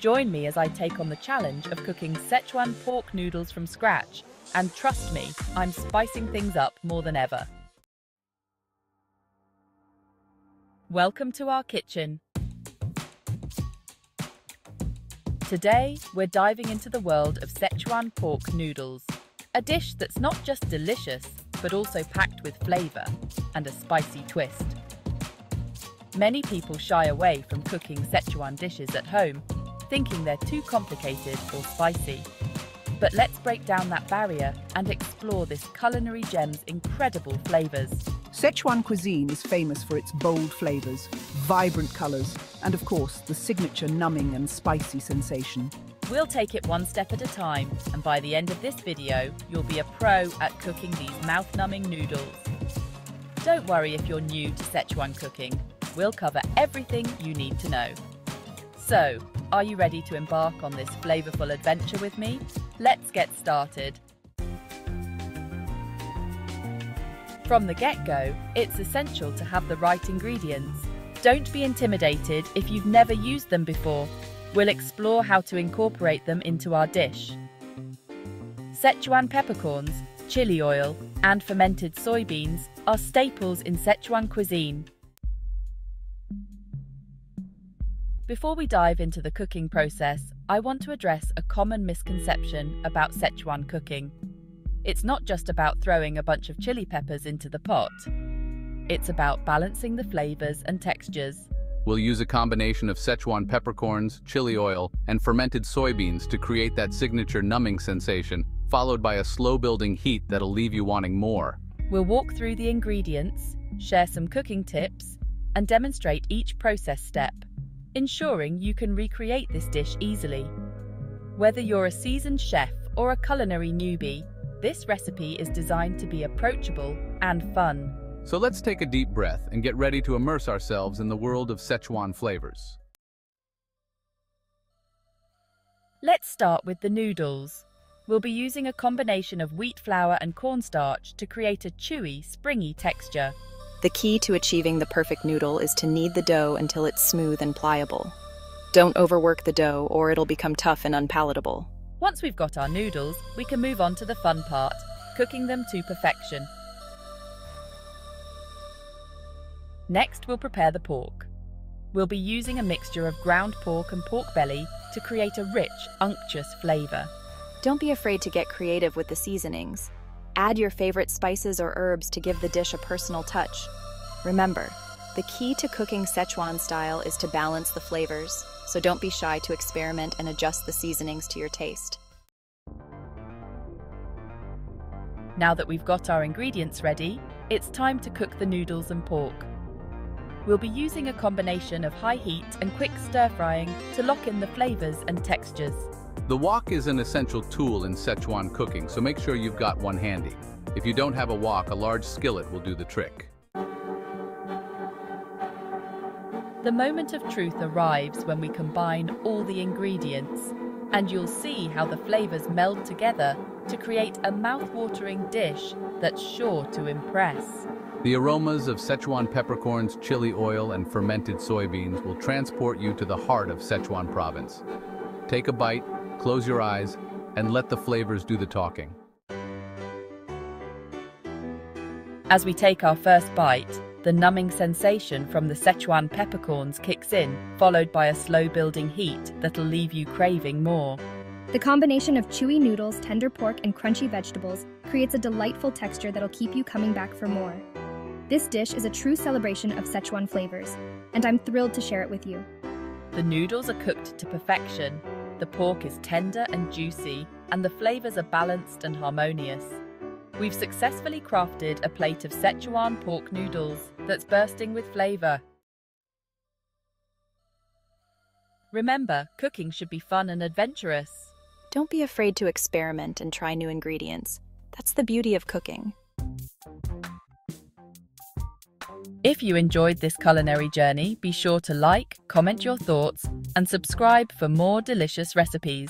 Join me as I take on the challenge of cooking Szechuan pork noodles from scratch. And trust me, I'm spicing things up more than ever. Welcome to our kitchen. Today, we're diving into the world of Szechuan pork noodles, a dish that's not just delicious, but also packed with flavor and a spicy twist. Many people shy away from cooking Szechuan dishes at home, thinking they're too complicated or spicy. But let's break down that barrier and explore this culinary gem's incredible flavors. Szechuan cuisine is famous for its bold flavors, vibrant colors, and of course, the signature numbing and spicy sensation. We'll take it one step at a time, and by the end of this video, you'll be a pro at cooking these mouth-numbing noodles. Don't worry if you're new to Szechuan cooking. We'll cover everything you need to know. So, are you ready to embark on this flavorful adventure with me? Let's get started. From the get-go, it's essential to have the right ingredients. Don't be intimidated if you've never used them before. We'll explore how to incorporate them into our dish. Szechuan peppercorns, chili oil, and fermented soybeans are staples in Szechuan cuisine. Before we dive into the cooking process, I want to address a common misconception about Szechuan cooking. It's not just about throwing a bunch of chili peppers into the pot. It's about balancing the flavors and textures. We'll use a combination of Szechuan peppercorns, chili oil, and fermented soybeans to create that signature numbing sensation, followed by a slow-building heat that'll leave you wanting more. We'll walk through the ingredients, share some cooking tips, and demonstrate each process step, ensuring you can recreate this dish easily. Whether you're a seasoned chef or a culinary newbie, this recipe is designed to be approachable and fun. So let's take a deep breath and get ready to immerse ourselves in the world of Szechuan flavors. Let's start with the noodles. We'll be using a combination of wheat flour and cornstarch to create a chewy, springy texture. The key to achieving the perfect noodle is to knead the dough until it's smooth and pliable. Don't overwork the dough or it'll become tough and unpalatable. Once we've got our noodles, we can move on to the fun part, cooking them to perfection. Next, we'll prepare the pork. We'll be using a mixture of ground pork and pork belly to create a rich, unctuous flavor. Don't be afraid to get creative with the seasonings. Add your favorite spices or herbs to give the dish a personal touch. Remember, the key to cooking Szechuan style is to balance the flavors, so don't be shy to experiment and adjust the seasonings to your taste. Now that we've got our ingredients ready, it's time to cook the noodles and pork. We'll be using a combination of high heat and quick stir-frying to lock in the flavors and textures. The wok is an essential tool in Szechuan cooking, so make sure you've got one handy. If you don't have a wok, a large skillet will do the trick. The moment of truth arrives when we combine all the ingredients, and you'll see how the flavors meld together to create a mouth-watering dish that's sure to impress. The aromas of Szechuan peppercorns, chili oil, and fermented soybeans will transport you to the heart of Szechuan province. Take a bite, close your eyes, and let the flavors do the talking. As we take our first bite, the numbing sensation from the Szechuan peppercorns kicks in, followed by a slow-building heat that'll leave you craving more. The combination of chewy noodles, tender pork, and crunchy vegetables creates a delightful texture that'll keep you coming back for more. This dish is a true celebration of Szechuan flavors, and I'm thrilled to share it with you. The noodles are cooked to perfection. The pork is tender and juicy, and the flavors are balanced and harmonious. We've successfully crafted a plate of Szechuan pork noodles that's bursting with flavor. Remember, cooking should be fun and adventurous. Don't be afraid to experiment and try new ingredients. That's the beauty of cooking. If you enjoyed this culinary journey, be sure to like, comment your thoughts, and subscribe for more delicious recipes.